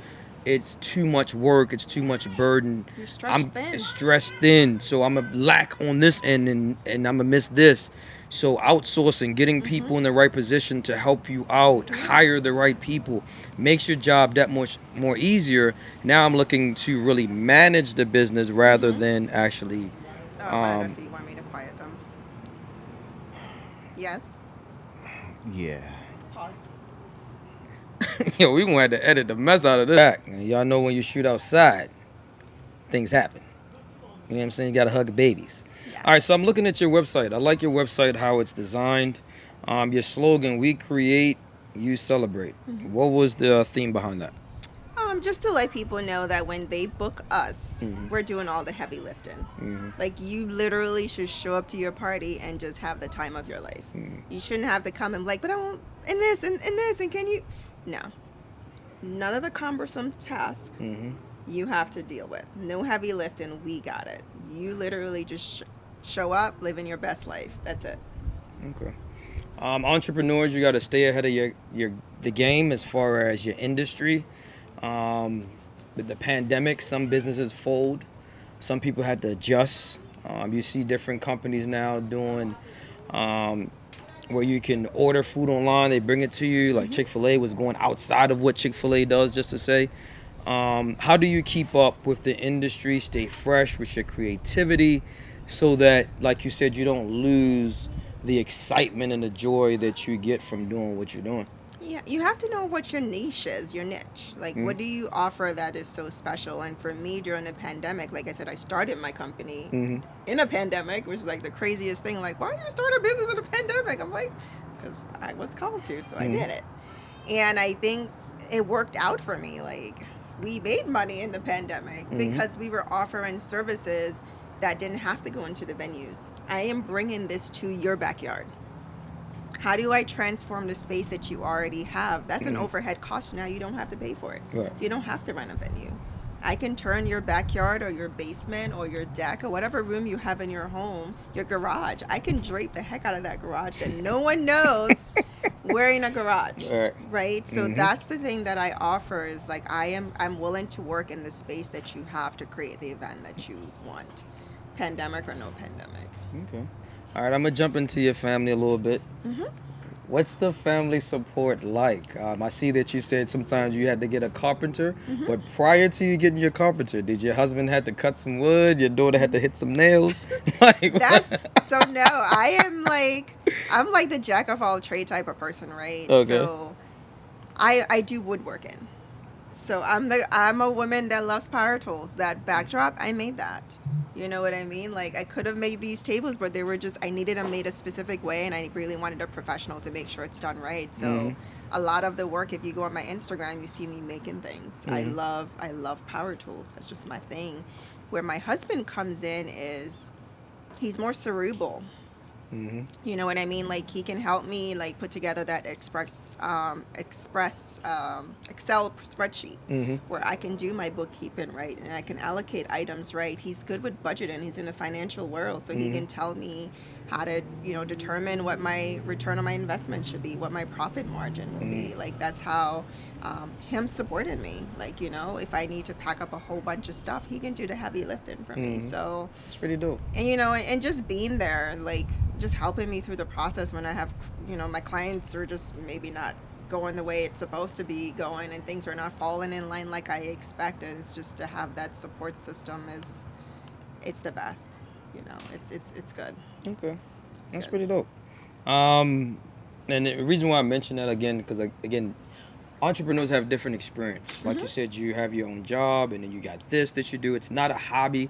It's too much work. It's too much burden. You're stressed I'm thin. stressed thin, so I'm a lack on this end, and I'm gonna miss this. So outsourcing, getting people in the right position to help you out, hire the right people, makes your job that much more easier. Now I'm looking to really manage the business rather than actually. If you want me to quiet them. Yes. Yeah. Pause. Yo, we gonna have to edit the mess out of this. Y'all know when you shoot outside, things happen. You know what I'm saying? You gotta hug babies. Yes. All right, so I'm looking at your website. I like your website, how it's designed. Your slogan, we create, you celebrate. What was the theme behind that? Just to let people know that when they book us, we're doing all the heavy lifting. Like, you literally should show up to your party and just have the time of your life. You shouldn't have to come and be like, but I want and this and this, and can you? No. None of the cumbersome tasks you have to deal with. No heavy lifting. We got it. You literally just show up, living your best life. That's it. Okay. Entrepreneurs, you got to stay ahead of the game as far as your industry. With the pandemic, some businesses fold. Some people had to adjust. You see different companies now doing where you can order food online. They bring it to you. Like Chick-fil-A was going outside of what Chick-fil-A does, just to say. How do you keep up with the industry, stay fresh with your creativity so that, like you said, you don't lose the excitement and the joy that you get from doing what you're doing? Yeah, you have to know what your niche is, your niche. Like, what do you offer that is so special? And for me, during the pandemic, like I said, I started my company in a pandemic, which is like the craziest thing. Like, why did you start a business in a pandemic? I'm like, because I was called to, so I did it. And I think it worked out for me. Like, we made money in the pandemic because we were offering services that didn't have to go into the venues. I am bringing this to your backyard. How do I transform the space that you already have? That's an overhead cost now. You don't have to pay for it. Right. You don't have to rent a venue. I can turn your backyard or your basement or your deck or whatever room you have in your home, your garage. I can drape the heck out of that garage that no one knows we're in a garage. Right. Right? So that's the thing that I offer is like I'm willing to work in the space that you have to create the event that you want. Pandemic or no pandemic. Okay. All right, I'm gonna jump into your family a little bit. What's the family support like? I see that you said sometimes you had to get a carpenter, but prior to you getting your carpenter, did your husband had to cut some wood? Your daughter had to hit some nails? Like, That's so no. I'm like the jack of all trade type of person, right? Okay. So I do woodworking. So I'm a woman that loves power tools. That backdrop, I made that. You know what I mean? Like, I could have made these tables, but they were just, I needed them made a specific way, and I really wanted a professional to make sure it's done right. So a lot of the work, if you go on my Instagram, you see me making things. I love power tools. That's just my thing. Where my husband comes in is he's more cerebral. You know what I mean? Like, he can help me like put together that Excel spreadsheet where I can do my bookkeeping right and I can allocate items right. He's good with budgeting. He's in the financial world, so he can tell me how to, determine what my return on my investment should be, what my profit margin will be. Like, that's how him supporting me. Like, if I need to pack up a whole bunch of stuff, he can do the heavy lifting for me. So it's pretty dope. and and just being there, like, just helping me through the process when I have, my clients are just maybe not going the way it's supposed to be going and things are not falling in line like I expected. It's just to have that support system it's the best. It's good. Okay, that's good. pretty dope. And the reason why I mention that again, because again, entrepreneurs have different experience. Like you said, you have your own job, and then you got this that you do. It's not a hobby.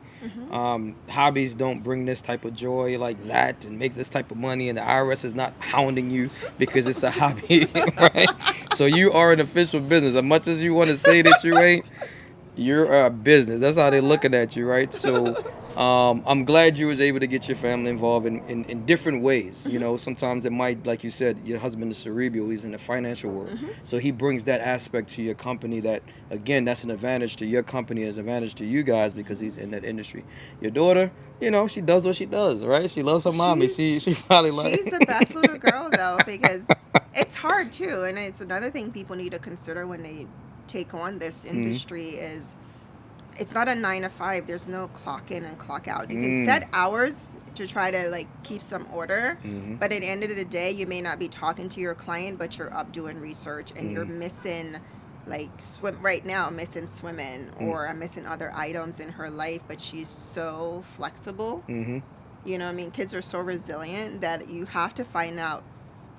Hobbies don't bring this type of joy like that and make this type of money, and the IRS is not hounding you because it's a hobby, right? So you are an official business. As much as you want to say that you ain't, you're a business. That's how they're looking at you, right? So I'm glad you was able to get your family involved in different ways. Sometimes it might, like you said, your husband is cerebral. He's in the financial world. So he brings that aspect to your company that, again, that's an advantage to your company, as an advantage to you guys because he's in that industry. Your daughter, she does what she does, right? She loves her mommy. She probably like... She's the best little girl, though, because it's hard, too. And it's another thing people need to consider when they take on this industry is it's not a 9 to 5. There's no clock in and clock out. You can set hours to try to like keep some order, but at the end of the day, you may not be talking to your client, but you're up doing research and you're missing like missing swimming or I'm missing other items in her life, but she's so flexible. You know what I mean? Kids are so resilient that you have to find out.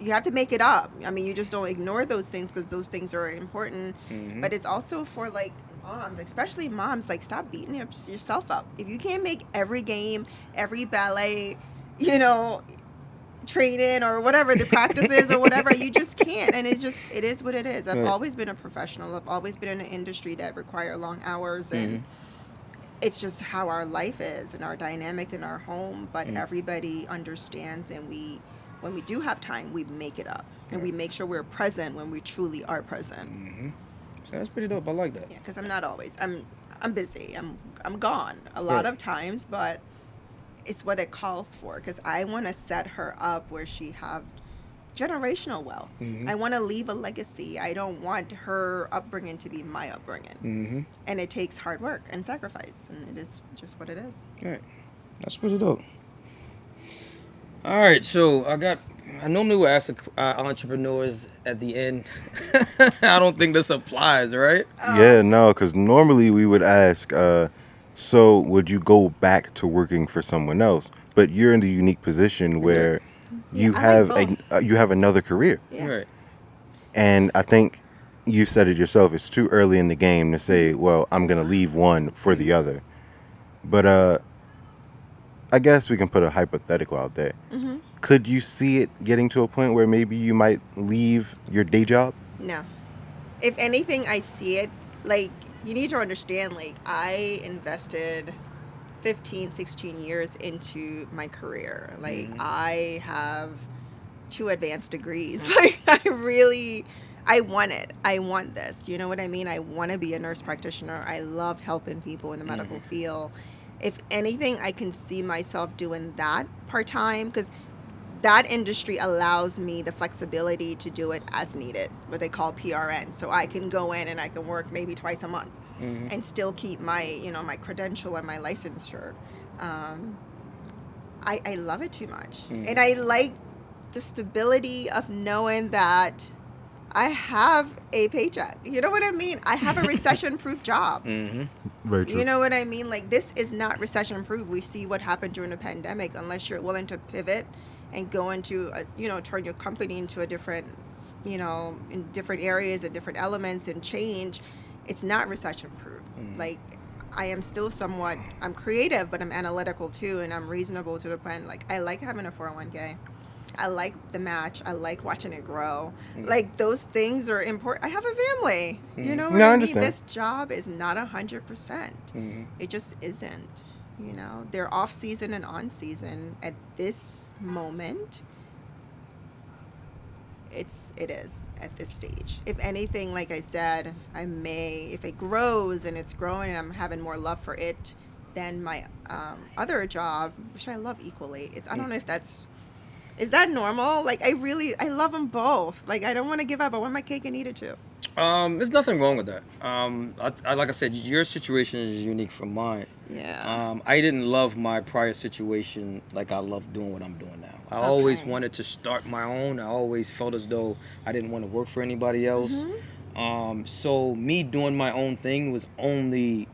You have to make it up. I mean, you just don't ignore those things because those things are important. But it's also for like moms, especially moms, like, stop beating yourself up. If you can't make every game, every ballet, training or whatever the practice is or whatever, you just can't. And it is what it is. I've always been a professional. I've always been in an industry that require long hours and it's just how our life is and our dynamic in our home. But everybody understands, and when we do have time, we make it up and we make sure we're present when we truly are present. So that's pretty dope. I like that. Yeah, because I'm not always. I'm busy. I'm gone a lot of times, but it's what it calls for. Because I want to set her up where she have generational wealth. I want to leave a legacy. I don't want her upbringing to be my upbringing. And it takes hard work and sacrifice, and it is just what it is. Right. That's pretty dope. All right, so I normally will ask entrepreneurs at the end. I don't think this applies, right? Yeah, no, because normally we would ask, so would you go back to working for someone else? But you're in the unique position where you have you have another career. Yeah. Right. And I think you said it yourself, it's too early in the game to say, well, I'm going to leave one for the other. But I guess we can put a hypothetical out there. Could you see it getting to a point where maybe you might leave your day job? No. If anything, I see it, like, you need to understand, like, I invested 15, 16 years into my career. Like, I have 2 advanced degrees. Like, I want it. I want this. You know what I mean? I want to be a nurse practitioner. I love helping people in the medical field. If anything, I can see myself doing that part-time, because that industry allows me the flexibility to do it as needed, what they call PRN. So I can go in and I can work maybe twice a month and still keep my, my credential and my licensure. I love it too much. And I like the stability of knowing that I have a paycheck. You know what I mean? I have a recession-proof job. Very true. You know what I mean? Like, this is not recession-proof. We see what happened during the pandemic. Unless you're willing to pivot and go into, turn your company into a different, in different areas and different elements and change, it's not recession-proof. Like, I am still I'm creative, but I'm analytical too, and I'm reasonable to the point. Like, I like having a 401k. I like the match. I like watching it grow. Like, those things are important. I have a family. You know what No, I I mean? understand. This job is not 100%. It just isn't. They're off season and on season. At this moment, it is at this stage. If anything, like I said, if it grows and it's growing and I'm having more love for it than my other job, which I love equally. I don't know if is that normal? Like, I love them both. Like, I don't want to give up. I want my cake and eat it too. There's nothing wrong with that. Like I said, your situation is unique from mine. Yeah. I didn't love my prior situation like I love doing what I'm doing now. I always Okay. wanted to start my own. I always felt as though I didn't want to work for anybody else. So me doing my own thing was only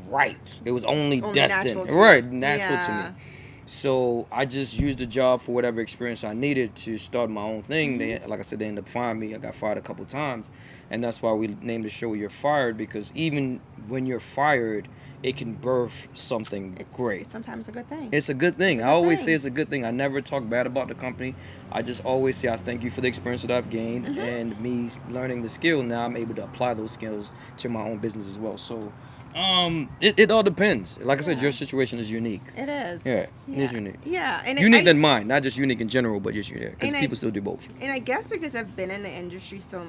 right. It was only destined. Natural to me. So I just used the job for whatever experience I needed to start my own thing. They, like I said, they ended up firing me. I got fired a couple times, and that's why we named the show "You're Fired," because even when you're fired, it can birth something great. It's sometimes a good thing. It's a good thing. It's a I good always thing. say it's a good thing. I never talk bad about the company. I just always say I thank you for the experience that I've gained, and me learning the skill. Now I'm able to apply those skills to my own business as well. So. It all depends. Like I said, your situation is unique. It is. Yeah, it is unique. Yeah, and Unique than mine, not just unique in general, but just unique. Because And people still do both. And I guess because I've been in the industry so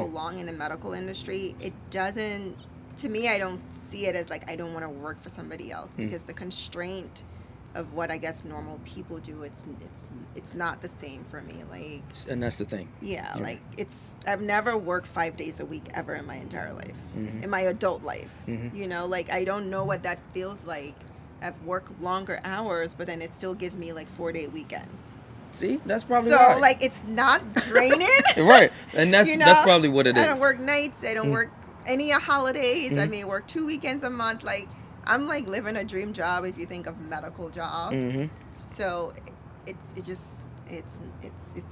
long in the medical industry, it doesn't. To me, I don't see it as like I don't want to work for somebody else, because the constraint of what I guess normal people do, it's not the same for me. Like, And that's the thing. yeah, like I've never worked 5 days a week ever in my entire life, in my adult life. Like, I don't know what that feels like. I've worked longer hours, but then it still gives me like 4-day weekends. See, that's probably So right. like, it's not draining. Right, and that's probably what it is. I don't work nights. I don't work any holidays. I may work 2 weekends a month. Like, I'm like living a dream job if you think of medical jobs. So it's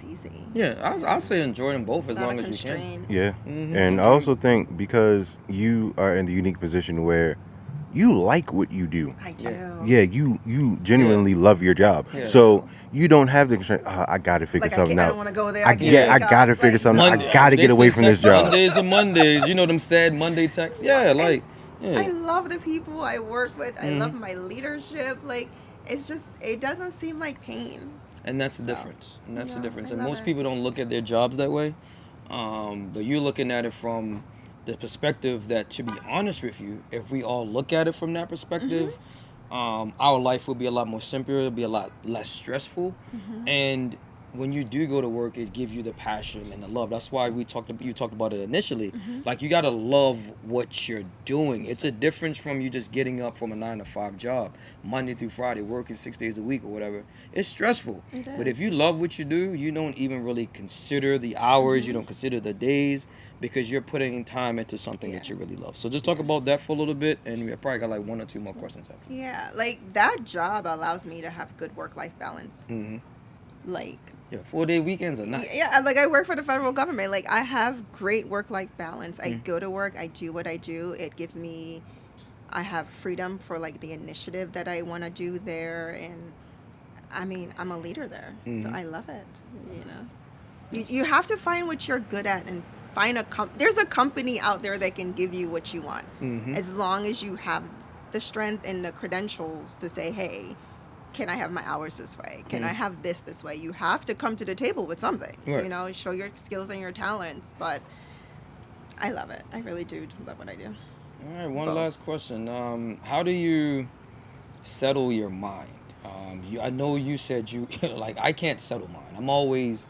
easy. Yeah, I'll say enjoy them both It's as not long a as you can. constraint. Yeah. And I also think because you are in the unique position where you like what you do. I do. Yeah, you genuinely love your job. Yeah. So you don't have the constraint, I got to figure Like, something I out. don't want to go there. I got to figure something out. I got to They get away send from this text job. Mondays are Mondays. You know them sad Monday texts? Yeah, like, I yeah. love the people I work with. I love my leadership. Like, it doesn't seem like pain. And that's the So, difference. And that's the difference. I And love most it. people don't look at their jobs that way. But you're looking at it from the perspective that, to be honest with you, if we all look at it from that perspective, our life will be a lot more simpler. It'll be a lot less stressful. And when you do go to work, it gives you the passion and the love. That's why you talked about it initially. Like, you gotta love what you're doing. It's a difference from you just getting up from a 9-to-5 job, Monday through Friday, working 6 days a week or whatever. It's stressful. But if you love what you do, you don't even really consider the hours. You don't consider the days, because you're putting time into something that you really love. So just talk about that for a little bit, and we probably got like 1 or 2 more questions after. Yeah, like, that job allows me to have good work-life balance. Like, Yeah, 4-day weekends are nice. yeah, like, I work for the federal government. Like, I have great work-life balance. I go to work, I do what I do. It gives me, I have freedom for like the initiative that I want to do there, and I mean, I'm a leader there, so I love it. You have to find what you're good at and find there's a company out there that can give you what you want, as long as you have the strength and the credentials to say, hey, can I have my hours this way? Can I have this way? You have to come to the table with something, Right. show your skills and your talents. But I love it. I really do love what I do. All right, one Both. last question. How do you settle your mind? I know you said you like I can't settle mine. I'm always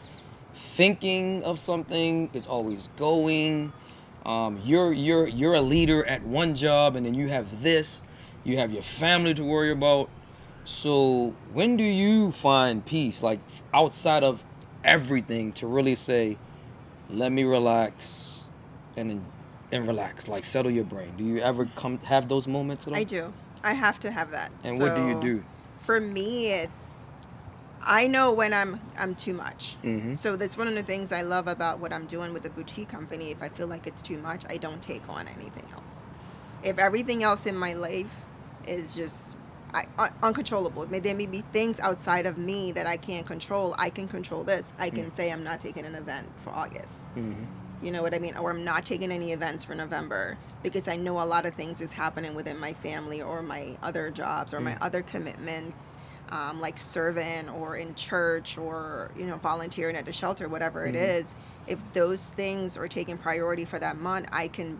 thinking of something. It's always going. You're a leader at one job, and then you have this. You have your family to worry about. So when do you find peace, like outside of everything, to really say, "Let me relax," and and relax, like settle your brain? Do you ever come have those moments at all? I do. I have to have that. And what do you So do? for me, it's I know when I'm too much. Mm-hmm. So that's one of the things I love about what I'm doing with the boutique company. If I feel like it's too much, I don't take on anything else. If everything else in my life is just uncontrollable, there may be things outside of me that I can't control. I can control this. I can say I'm not taking an event for August. Mm-hmm. You know what I mean? Or I'm not taking any events for November because I know a lot of things is happening within my family or my other jobs or my other commitments, like serving or in church or, volunteering at the shelter, whatever it is. If those things are taking priority for that month, I can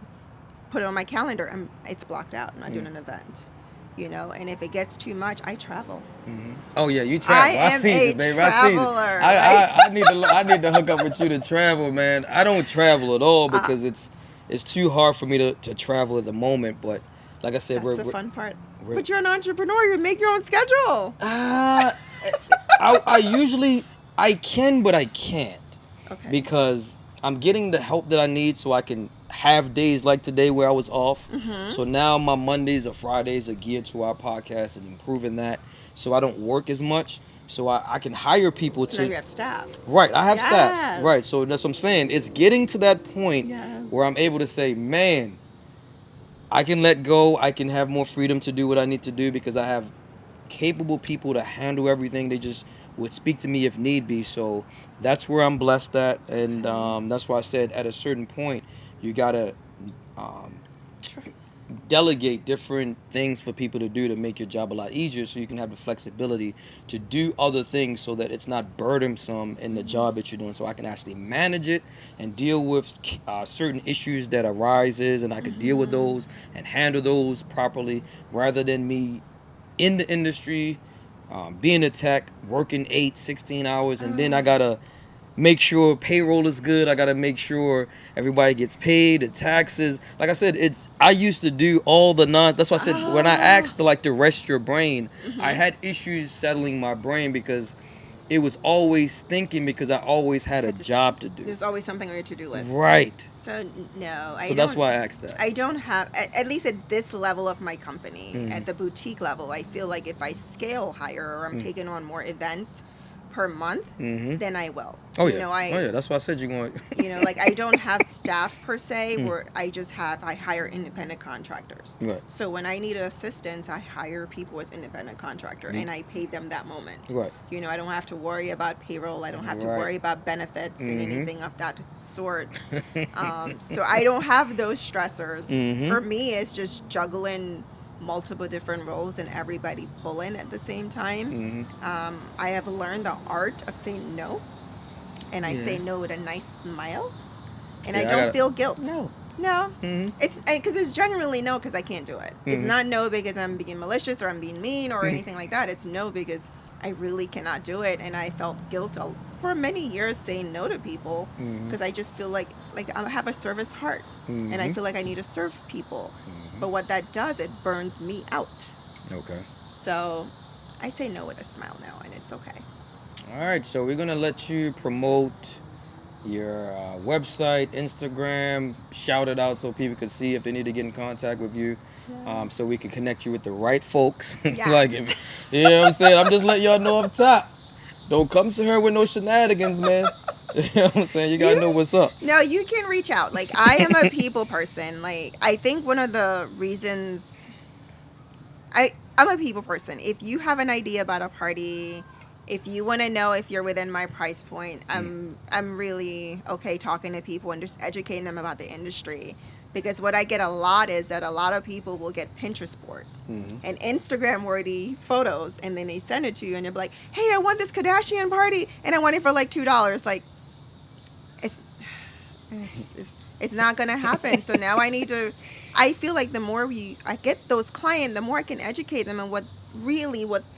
put it on my calendar and it's blocked out. I'm not doing an event. And if it gets too much, I travel. Oh yeah, you travel. I am see a it, baby. I see it. traveler. I need to hook up with you to travel, man. I don't travel at all because it's too hard for me to travel at the moment. But like I said, That's the fun part. we're But you're an entrepreneur. You make your own schedule. uh, I usually I can, but I can't Okay. because I'm getting the help that I need so I can have days like today where I was off. So now my Mondays or Fridays are geared to our podcast and improving that so I don't work as much. So I can hire people So now you to have staffs. right. I have staffs. Yes. Right. So that's what I'm saying. It's getting to that point Yes. where I'm able to say, man, I can let go. I can have more freedom to do what I need to do because I have capable people to handle everything. They just would speak to me if need be. So that's where I'm blessed at, and that's why I said at a certain point you gotta um, delegate different things for people to do to make your job a lot easier, so you can have the flexibility to do other things so that it's not burdensome in the job that you're doing. So I can actually manage it and deal with certain issues that arises, and I could deal with those and handle those properly rather than me in the industry, being a tech, working 8, 16 hours, and then I gotta make sure payroll is good. I gotta make sure everybody gets paid, the taxes. Like I said, I used to do all the That's why I said when I asked to rest your brain, I had issues settling my brain because it was always thinking because I always had a job to do. There's always something on your to-do list. Right. So no, So that's why I asked that. I don't have, at least at this level of my company, at the boutique level, I feel like if I scale higher or I'm taking on more events per month, then I will. Oh yeah. That's why I said you're going. Like I don't have staff per se, where I hire independent contractors. Right. So when I need assistance, I hire people as independent contractor and I pay them that moment. Right. I don't have to worry about payroll. I don't have to Right. worry about benefits and anything of that sort. So I don't have those stressors. For me, it's just juggling multiple different roles and everybody pulling at the same time. I have learned the art of saying no, and I say no with a nice smile, and I don't feel guilt. No, it's because it's genuinely no because I can't do it. It's not no because I'm being malicious or I'm being mean or anything like that. It's no because I really cannot do it, and I felt guilt for many years saying no to people because I just feel like I have a service heart, and I feel like I need to serve people. But what that does, it burns me out. Okay. So I say no with a smile now, and it's okay. All right, so we're gonna let you promote your website, Instagram, shout it out so people can see if they need to get in contact with you, so we can connect you with the right folks. Yes. Like, you know what I'm saying? I'm just letting y'all know up top. Don't come to her with no shenanigans, man. You know what I'm saying? You gotta know what's up. No, you can reach out. Like, I am a people person. Like, I think one of the reasons I'm a people person. If you have an idea about a party If you want to know if you're within my price point, I'm really okay talking to people and just educating them about the industry. Because what I get a lot is that a lot of people will get Pinterest board and Instagram worthy photos, and then they send it to you, and you'll be like, "Hey, I want this Kardashian party, and I want it for like $2." Like, it's not gonna happen. So now I feel like the more I get those clients, the more I can educate them on what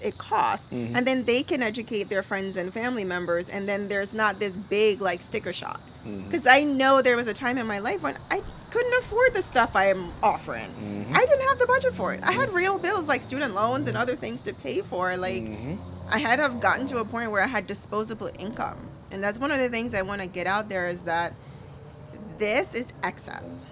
it costs, and then they can educate their friends and family members, and then there's not this big like sticker shock. Because I know there was a time in my life when I couldn't afford the stuff I am offering. I didn't have the budget for it. I had real bills like student loans and other things to pay for. Like, I had to have gotten to a point where I had disposable income, and that's one of the things I want to get out there, is that this is excess.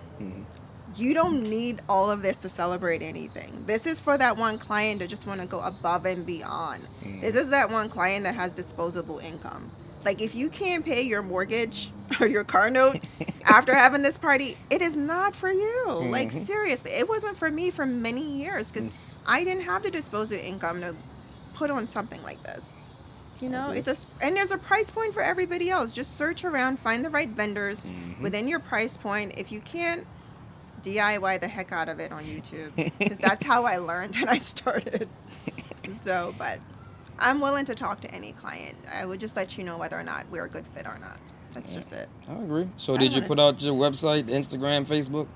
You don't need all of this to celebrate anything. This is for that one client that just want to go above and beyond. This is that one client that has disposable income. Like, if you can't pay your mortgage or your car note after having this party, it is not for you. Like, seriously, it wasn't for me for many years because I didn't have the disposable income to put on something like this. You know, and there's a price point for everybody else. Just search around, find the right vendors within your price point. If you can't, DIY the heck out of it on YouTube, because that's how I learned and I started. So, but I'm willing to talk to any client. I would just let you know whether or not we're a good fit or not. That's just it. I agree. So did you put out your website, Instagram, Facebook?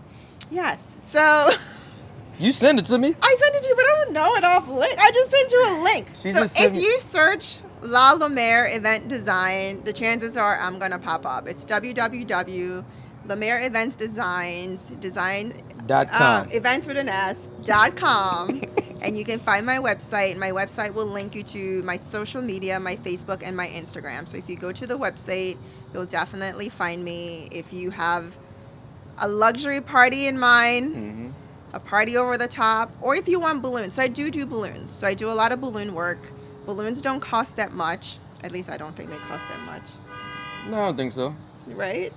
Yes. So you send it to me. I sent it to you, but I don't know it off link. I just sent you a link. So if you search La Lumiere Event Design, the chances are I'm gonna pop up. It's www.lumiereeventsdesigns.com. Events with an S.com. And you can find my website. My website will link you to my social media, my Facebook, and my Instagram. So if you go to the website, you'll definitely find me. If you have a luxury party in mind, a party over the top, or if you want balloons. So I do balloons. So I do a lot of balloon work. Balloons don't cost that much. At least I don't think they cost that much. No, I don't think so. Right?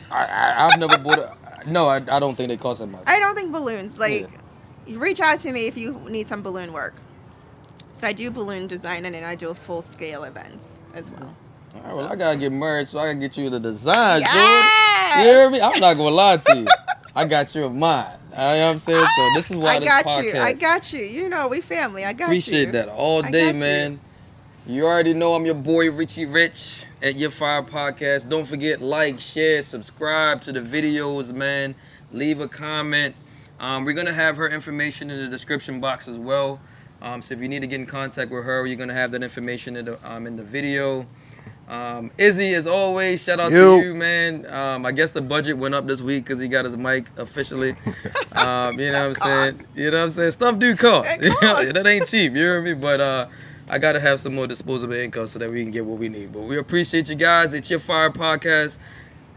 I've never bought it. No, I don't think they cost that much. I don't think balloons. Like, reach out to me if you need some balloon work. So I do balloon design, and then I do full-scale events as well. All right, well, I got to get married so I can get you the design, yes! You hear me? I'm not going to lie to you. I got you in mind. You know what I'm saying? So this is why this podcast. I got you. You know, we family. I got Appreciate you. Appreciate that all day, man. You already know I'm your boy, Richie Rich, at Your Fire Podcast. Don't forget, like, share, subscribe to the videos, man. Leave a comment. We're going to have her information in the description box as well. So if you need to get in contact with her, you're going to have that information in the video. Izzy, as always, shout out to you, man. I guess the budget went up this week because he got his mic officially. You know what I'm saying? You know what I'm saying? Stuff do cost. That ain't cheap, you hear me? But I got to have some more disposable income so that we can get what we need. But we appreciate you guys. It's Your Fire Podcast.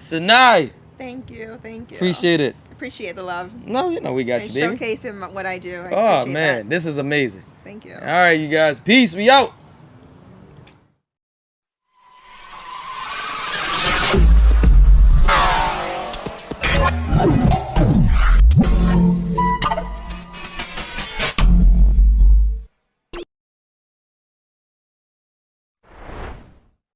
Sannia. Thank you. Appreciate it. Appreciate the love. No, you know we got you, baby. Showcasing what I do. Oh, man. This is amazing. Thank you. All right, you guys. Peace. We out.